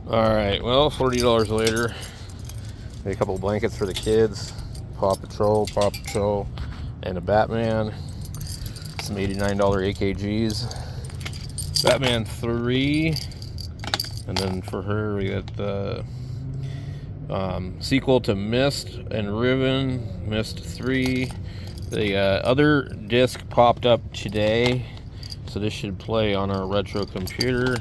Alright, well, $40 later. Got a couple blankets for the kids. Paw Patrol, and a Batman. Some $89 AKGs. Batman 3. And then for her, we got the sequel to Mist and Riven, Mist 3. The other disc popped up today, so this should play on our retro computer.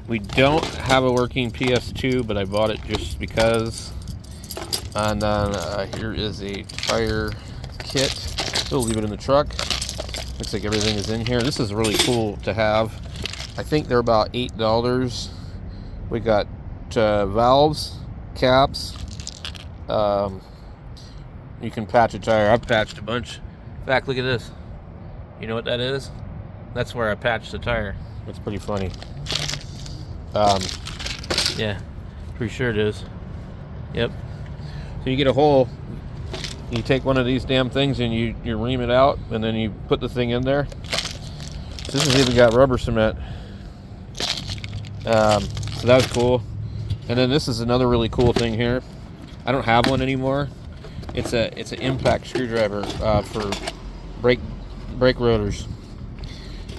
We don't have a working PS2, but I bought it just because. And then here is a tire kit. So we'll leave it in the truck. Looks like everything is in here. This is really cool to have. I think they're about $8. We got valves, caps. You can patch a tire. I've patched a bunch. In fact, look at this. You know what that is? That's where I patched the tire. That's pretty funny. Yeah, pretty sure it is. Yep. So you get a hole, you take one of these damn things and you ream it out, and then you put the thing in there. This has even got rubber cement. So that was cool. And then this is another really cool thing here. I don't have one anymore. It's an impact screwdriver for brake rotors.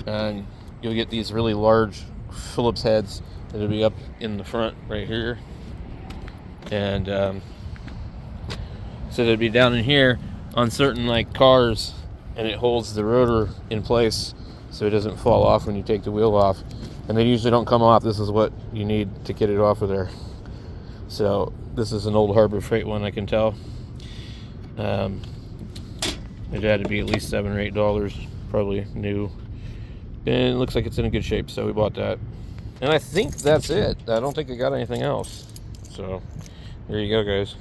And you'll get these really large Phillips heads that'll be up in the front right here. And so they'll be down in here on certain like cars, and it holds the rotor in place so it doesn't fall off when you take the wheel off. And they usually don't come off. This is what you need to get it off of there. So this is an old Harbor Freight one, I can tell. It had to be at least $7 or $8, probably new. And it looks like it's in a good shape, so we bought that. And I think that's it. I don't think I got anything else. So there you go, guys.